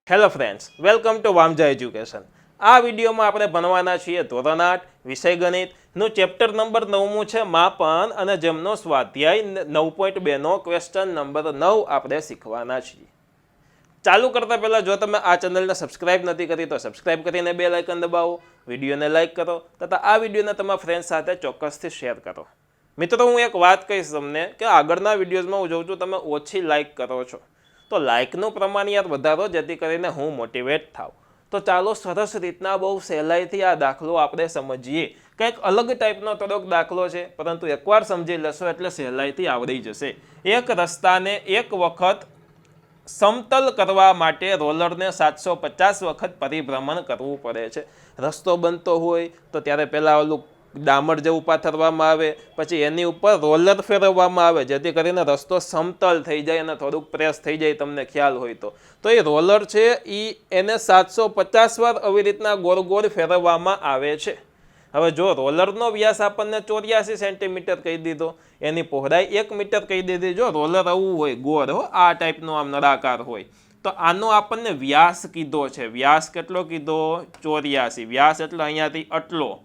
Hello friends, welcome to Vamja education. આ વિડીયોમાં આપણે ભણવાના છીએ ધોરણ 8 વિષય ગણિતનું ચેપ્ટર નંબર 9 છે માપન, અને જેમનો સ્વાધ્યાય 9.2 નો ક્વેશ્ચન નંબર 9 આપણે શીખવાના છીએ. ચાલુ કરતા પહેલાં જો તમે આ ચેનલને સબસ્ક્રાઇબ નથી કરી તો સબસ્ક્રાઇબ કરીને બેલ આઇકન દબાવો, વિડીયોને લાઇક કરો તથા આ વિડીયોને તમારા ફ્રેન્ડ્સ સાથે ચોક્કસથી શેર કરો. મિત્રો, હું એક વાત કહીશ તમને કે આગળના વિડીયોઝમાં હું જોઉં છું તમે ઓછી લાઇક કરો છો, તો લાઇકનું પ્રમાણ યાર વધારો જેથી કરીને હું મોટિવેટ થાવ. તો ચાલો સરસ રીતના બહુ સહેલાઈથી આ દાખલો આપણે સમજીએ. કંઈક અલગ ટાઈપનો થોડોક દાખલો છે, પરંતુ એકવાર સમજી લેશો એટલે સહેલાઈથી આવડી જશે. એક રસ્તાને એક વખત સમતલ કરવા માટે રોલરને 750 વખત પરિભ્રમણ કરવું પડે છે. રસ્તો બનતો હોય તો ત્યારે પહેલાં ઓલું ડામર જેવું પાથરવામાં આવે, પછી એની ઉપર રોલર ફેરવવામાં આવે જેથી કરીને રસ્તો સમતલ થઈ જાય અને થોડુંક પ્રેસ થઈ જાય, તમને ખ્યાલ હોય તો એ રોલર છે એને 750 વાર આવી રીતના ગોળ ગોળ ફેરવવામાં આવે છે. હવે જો રોલરનો વ્યાસ આપણને 84 સેન્ટીમીટર કહી દીધો, એની પહોળાઈ 1 મીટર કહી દીધી. જો રોલર આવું હોય ગોળ આ ટાઈપનો આમ નળાકાર હોય તો આનો આપણને વ્યાસ કીધો છે. વ્યાસ કેટલો કીધો? 84. વ્યાસ એટલે અહીંયાથી આટલો,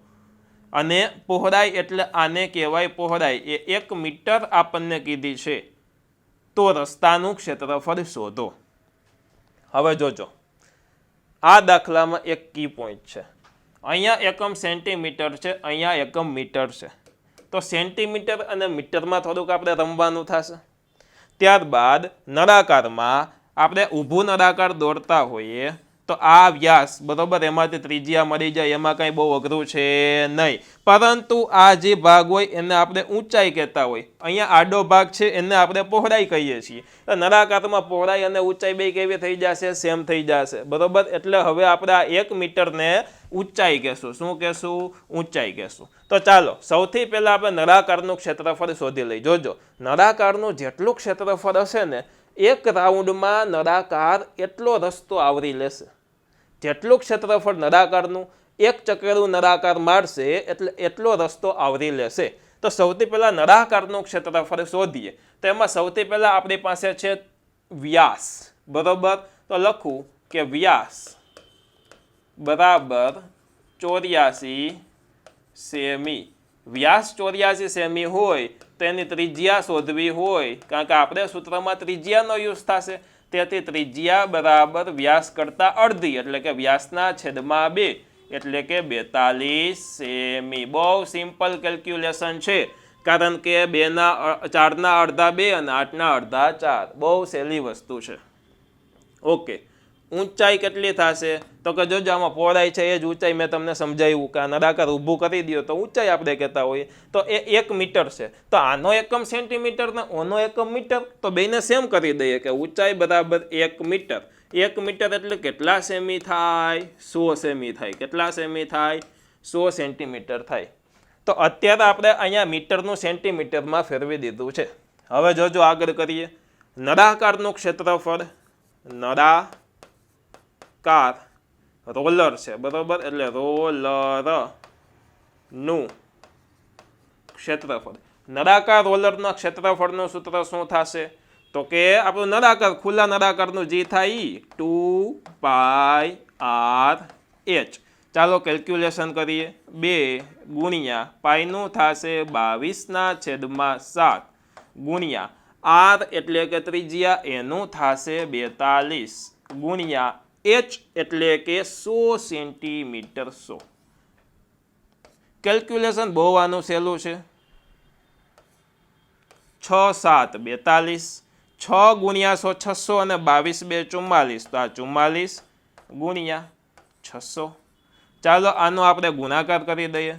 અને પહોળાઈ એટલે આને કહેવાય પહોળાઈ, એ 1 મીટર આપણને કીધી છે. તો રસ્તાનું ક્ષેત્રફળ શોધો. હવે જોજો, આ દાખલામાં એક કી પોઈન્ટ છે. અહીંયા એકમ સેન્ટીમીટર છે, અહીંયા એકમ મીટર છે. તો સેન્ટીમીટર અને મીટરમાં થોડુંક આપણે રમવાનું થશે. ત્યારબાદ નળાકારમાં આપણે ઊભું નળાકાર દોરતા હોઈએ તો આ વ્યાસ બરોબર, એમાંથી ત્રિજ્યા મળી જાય, એમાં કંઈ બહુ અઘરું છે નહીં. પરંતુ આ જે ભાગ હોય એને આપણે ઊંચાઈ કહેતા હોય, અહીંયા આડો ભાગ છે એને આપણે પહોળાઈ કહીએ છીએ. તો નળાકારમાં પહોળાઈ અને ઊંચાઈ બે કેવી થઈ જશે? સેમ થઈ જશે, બરોબર. એટલે હવે આપણે આ 1 મીટરને ઊંચાઈ કહેશું. શું કહેશું? ઊંચાઈ કહેશું. તો ચાલો સૌથી પહેલાં આપણે નળાકારનું ક્ષેત્રફળ શોધી લઈ. જોજો, નળાકારનું જેટલું ક્ષેત્રફળ હશે ને, એક રાઉન્ડમાં નળાકાર એટલો રસ્તો આવરી લેશે. જેટલું ક્ષેત્રફળ નળાકારનું એક ચકેરું નળાકાર મારશે એટલે એટલો રસ્તો આવરી લેશે. તો સૌથી પહેલાં નળાકારનું ક્ષેત્રફળ શોધીએ. તો એમાં સૌથી પહેલાં આપણી પાસે છે વ્યાસ, બરોબર. તો લખું કે વ્યાસ બરાબર 84 સેમી. વ્યાસ 84 સેમી હોય તો એની ત્રિજ્યા શોધવી હોય, કારણ કે આપણે સૂત્રમાં ત્રિજ્યાનો યુઝ થશે. તેથી ત્રિજ્યા બરાબર વ્યાસ કરતાં અડધી, એટલે કે વ્યાસના છેદમાં 2, એટલે કે 42 સેમી. બહુ સિમ્પલ કેલ્ક્યુલેશન છે, કારણ કે 4ના અડધા 2 અને 8ના અડધા 4. બહુ સહેલી વસ્તુ છે. ઓકે, ઊંચાઈ કેટલી થશે? તો કે જોજો, આમાં પહોળાઈ છે એ જ ઊંચાઈ મેં તમને સમજાવ્યું કે આ નળાકાર ઊભું કરી દો તો ઊંચાઈ આપણે કહેતા હોઈએ. તો એ 1 મીટર છે. તો આનો એકમ સેન્ટીમીટર ને ઓનો એકમ મીટર, તો બેને સેમ કરી દઈએ કે ઊંચાઈ બરાબર 1 મીટર. 1 મીટર એટલે કેટલા સેમી થાય? 100 સેમી થાય. કેટલા સેમી થાય? 100 સેન્ટીમીટર થાય. તો અત્યારે આપણે અહીંયા મીટરનું સેન્ટીમીટરમાં ફેરવી દીધું છે. હવે જોજો આગળ કરીએ. નળાકારનું ક્ષેત્રફળ, નળાકાર રોલર છે, બરોબર. એટલે રોલરનું ક્ષેત્રફળ. નળાકાર રોલરના ક્ષેત્રફળનું સૂત્ર શું થશે? તો કે આપણું નળાકાર, ખુલ્લા નળાકારનું જે થાય 2πr/h. ચાલો કેલ્ક્યુલેશન કરીએ. 2 ગુણ્યા પાઈનું થશે 22/7 ગુણ્યા r એટલે કે ત્રિજ્યા એનું થશે 42 ગુણ્યા h એટલે કે 100 સેન્ટીમીટર 100. કેલ્ક્યુલેશન બહુ આનું સહેલું છે. 6 7 42, 6 ગુણ્યા 100 600 અને 22 2 44. તો આ 44 ગુણ્યા 600. ચાલો આનો આપણે ગુણાકાર કરી દઈએ.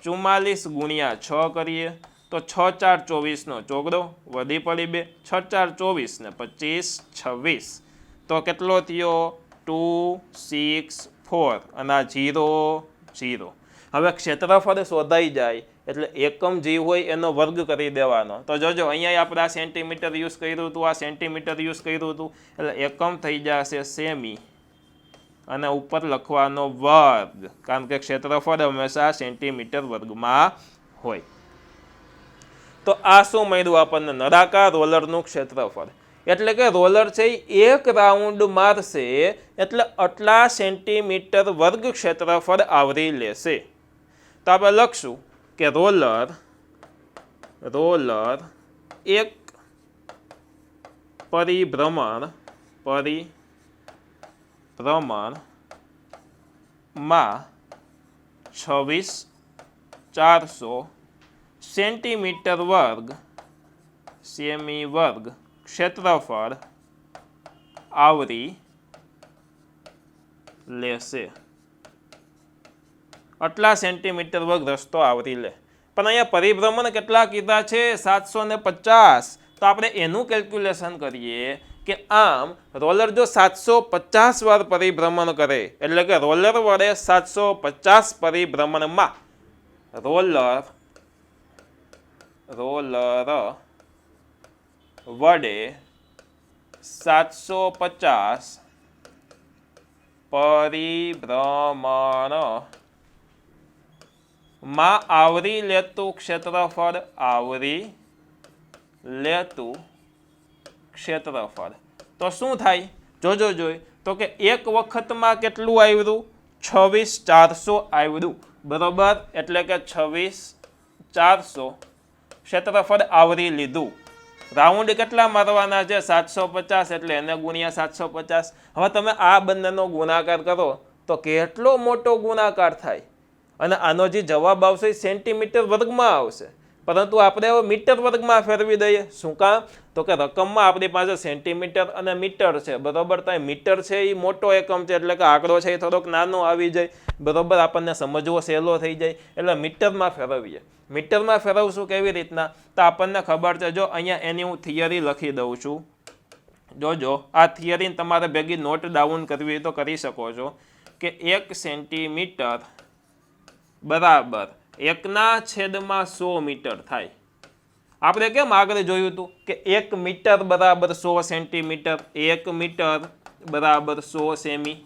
44 ગુણ્યા 6 કરીએ તો 6 4 24 નો ચોગડો, વધી પડી 2, 6 4 24 ને 25 26. તો કેટલો થયો? 2 6 4 અને આ 0 0. હવે ક્ષેત્રફળ શોધાઈ જાય એટલે એકમ જે હોય એનો વર્ગ કરી દેવાનો. તો જોજો, અહીંયા આપણે આ સેન્ટીમીટર યુઝ કર્યું હતું, આ સેન્ટીમીટર યુઝ કર્યું હતું, એટલે એકમ થઈ જશે સેમી અને ઉપર લખવાનો વર્ગ, કારણ કે ક્ષેત્રફળ હંમેશા સેન્ટીમીટર વર્ગમાં હોય. તો આ શું મળ્યું આપણને? નળાકાર રોલરનું ક્ષેત્રફળ. એટલે કે રોલર છે એ એક રાઉન્ડ મારશે એટલે આટલા સેન્ટીમીટર વર્ગ ક્ષેત્રફળ આવરી લેશે. તો આપણે લખશું કે રોલર એક પરિભ્રમણમાં 26,400 સેન્ટીમીટર વર્ગ સેમી વર્ગ ક્ષેત્રફળ આવરી લેશે. આટલા સેન્ટીમીટર વર્ગ રસ્તો આવરી લે. પણ અહીંયા પરિભ્રમણ કેટલા કીધા છે? 750. તો આપણે એનું કેલ્ક્યુલેશન કરીએ કે આમ રોલર જો 750 વાર પરિભ્રમણ કરે એટલે કે રોલર વડે 750 પરિભ્રમણમાં રોલર વડે 750 પરિભ્રમણમાં આવરી લેતું ક્ષેત્રફળ તો શું થાય? જોજો જોઈ તો કે એક વખતમાં કેટલું આવ્યું? 26,400 આવ્યું, બરોબર. એટલે કે 26,400 ક્ષેત્રફળ આવરી લીધું. રાઉન્ડ કેટલા મારવાના છે? 750, એટલે એને ગુણ્યા 750. હવે તમે આ બંનેનો ગુણાકાર કરો તો કેટલો મોટો ગુણાકાર થાય. અને આનો જે જવાબ આવશે એ સેન્ટીમીટર વર્ગમાં આવશે, પરંતુ આપણે હવે મીટર વર્ગમાં ફેરવી દઈએ. શું કામ? તો કે રકમમાં આપણી પાસે સેન્ટીમીટર અને મીટર છે, બરોબર. તો મીટર છે એ મોટો એકમ છે એટલે કે આંકડો છે એ થોડોક નાનો આવી જાય, બરોબર. આપણને સમજવો સહેલો થઈ જાય એટલે મીટરમાં ફેરવીએ. મીટરમાં ફેરવશું કેવી રીતના? તો આપણને ખબર છે. જો અહીંયા એની હું થિયરી લખી દઉં છું. જોજો આ થિયરીને તમારે ભેગી નોટ ડાઉન કરવી તો કરી શકો છો કે 1 સેન્ટીમીટર બરાબર 1/100 મીટર થાય. આપણે કેમ આગળ જોયું હતું કે 1 મીટર બરાબર 100 સેન્ટીમીટર, 1 મીટર બરાબર 100 સેમી.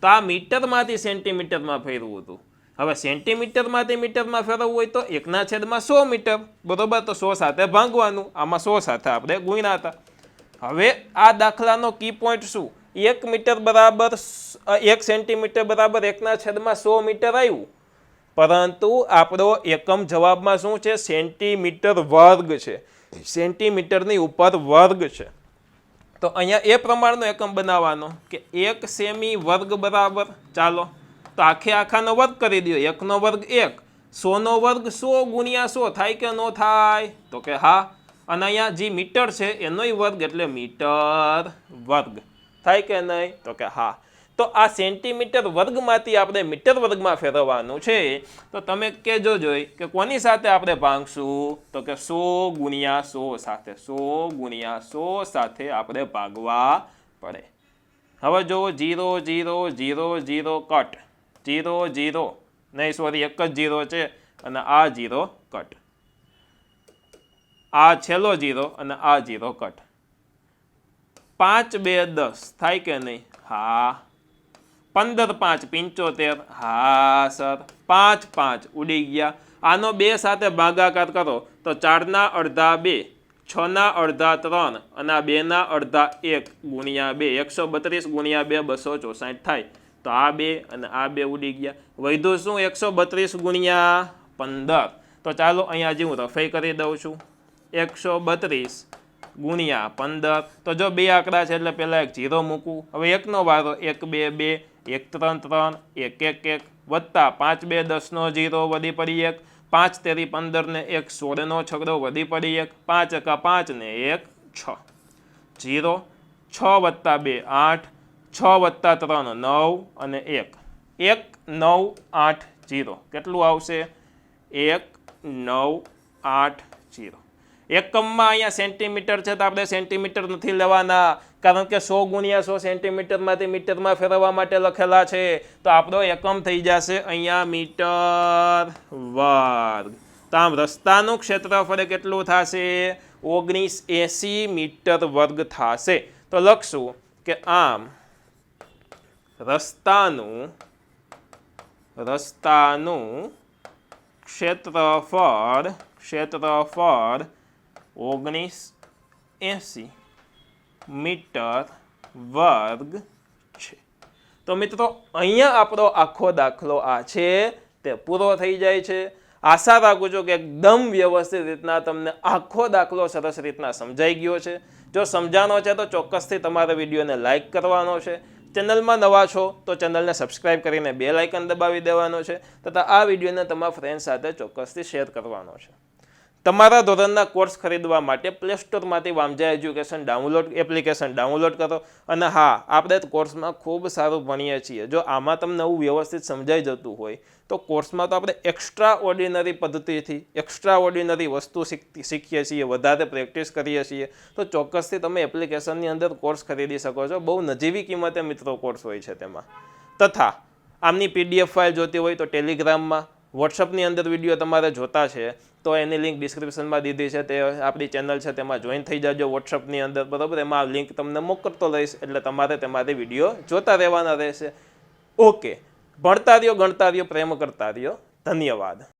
તો આ મીટરમાંથી સેન્ટીમીટરમાં ફેરવું હતું. હવે સેન્ટીમીટરમાંથી મીટરમાં ફેરવવું હોય તો 1/100 મીટર, બરોબર. તો 100 સાથે ભાંગવાનું, આમાં 100 સાથે આપણે ગુણ્યા હતા. હવે આ દાખલાનો કી પોઈન્ટ શું? 1 મીટર બરાબર 1 સેન્ટીમીટર બરાબર 1/100 મીટર આવ્યું, પરંતુ આપણો એકમ જવાબમાં શું છે? સેન્ટીમીટર વર્ગ છે. સેન્ટીમીટરની ઉપર વર્ગ છે. તો અહીંયા એ પ્રમાણનો એકમ બનાવવાનો કે 1 સેમી વર્ગ બરાબર, ચાલો તો આખાનો વર્ગ કરી દો. 1 નો વર્ગ 1, 100 નો વર્ગ 100 ગુણ્યા 100 થાય કે ન થાય? તો કે હા. અને અહીંયા જે મીટર છે એનોય વર્ગ એટલે મીટર વર્ગ થાય કે નહીં? તો કે હા. તો આ સેન્ટીમીટર વર્ગમાંથી આપણે મીટર વર્ગમાં ફેરવવાનું છે. તો તમે કહેજો જોઈ કે કોની સાથે આપણે ભાંગશું? તો કે 100 ગુણ્યા 100 સાથે, 100 ગુણ્યા 100 સાથે આપણે ભાગવા પડે. હવે જો 0 0 0 0 કટ, 0 0 નહીં, સોરી, એક જ 0 છે અને આ 0 કટ, આ છેલ્લો 0 અને આ 0 કટ. 5 2 10 થાય કે નહીં? હા. 15 5 75, હા સર. 5 5 ઉડી ગયા. આનો 2 સાથે ભાગાકાર કરો તો 4ના અડધા 2, 6ના અડધા 3 અને આ 2ના અડધા 1 ગુણ્યા 2, 132 ગુણ્યા 2 264 થાય. તો આ 2 અને આ 2 ઉડી ગયા. વધ્યું શું? 132 ગુણ્યા 15. તો ચાલો અહીંયા હજી હું રફાઈ કરી દઉં છું. 132 ગુણ્યા 15. તો જો 2 આંકડા છે એટલે પહેલાં એક 0 મૂકવું. હવે 1નો વારો, 1 2 2, 1 3 3, 1 1 1 વત્તા 5 2 10 નો 0 વધી પડી 1, 5 તેરી 15 ને 1 16 નો છગડો વધી પડી 1, 5 એકા 5 ને 1 6, 0, 6 વત્તા 2 8, 6 વત્તા 3 9 અને 1 1 9 8 0. કેટલું આવશે? 1 9 8 0. એકમમાં અહીંયા સેન્ટીમીટર છે તો આપણે સેન્ટીમીટર નથી લેવાના, કારણ કે 100 ગુણ્યા 100 સેન્ટીમીટરમાંથી મીટરમાં ફેરવવા માટે લખેલા છે. તો આપણો એકમ થઈ જશે અહીંયા મીટર વર્ગ. તો આમ રસ્તાનું ક્ષેત્રફળ કેટલું થશે? 1980 મીટર વર્ગ થશે. તો લખશું કે આમ રસ્તાનું ક્ષેત્રફળ 19 80 મીટર વર્ગ છે. તો મિત્રો અહીંયા આપણો આખો દાખલો આ છે તે પૂરો થઈ જાય છે. આશા રાખું છું કે એકદમ વ્યવસ્થિત રીતના તમને આખો દાખલો સરસ રીતના સમજાઈ ગયો છે. જો સમજાનો છે તો ચોક્કસથી તમારે વિડીયોને લાઇક કરવાનો છે. ચેનલમાં નવા છો તો ચેનલને સબસ્ક્રાઇબ કરીને બેલ આઇકન દબાવી દેવાનો છે તથા આ વિડીયોને તમારા ફ્રેન્ડ સાથે ચોક્કસથી શેર કરવાનો છે. તમારા ધોરણના કોર્સ ખરીદવા માટે પ્લે સ્ટોરમાંથી વામજા એજ્યુકેશન એપ્લિકેશન ડાઉનલોડ કરો. અને હા, આપણે કોર્સમાં ખૂબ સારું ભણીએ છીએ. જો આમાં તમને નવું વ્યવસ્થિત સમજાઈ જતું હોય તો કોર્સમાં તો આપણે એક્સ્ટ્રા ઓર્ડિનરી પદ્ધતિથી એક્સ્ટ્રા ઓર્ડિનરી વસ્તુ શીખીએ છીએ, વધારે પ્રેક્ટિસ કરીએ છીએ. તો ચોક્કસથી તમે એપ્લિકેશનની અંદર કોર્સ ખરીદી શકો છો. બહુ નજીવી કિંમતે મિત્રો કોર્સ હોય છે તેમાં. તથા આમની PDF ફાઇલ જોતી હોય તો ટેલિગ્રામમાં, વોટ્સઅપની અંદર વિડીયો તમારે જોતા છે તો એની લિંક ડિસ્ક્રિપ્શનમાં દીધી છે. તે આપણી ચેનલ છે તેમાં જોઈન થઈ જાજો વોટ્સઅપની અંદર, બરાબર. એમાં લિંક તમને મોકલતો રહીશ એટલે તમારે તેમાંથી વિડીયો જોતા રહેવાના રહેશે. ઓકે, ભણતા રહ્યો, ગણતા રહ્યો, પ્રેમ કરતા રહ્યો. ધન્યવાદ.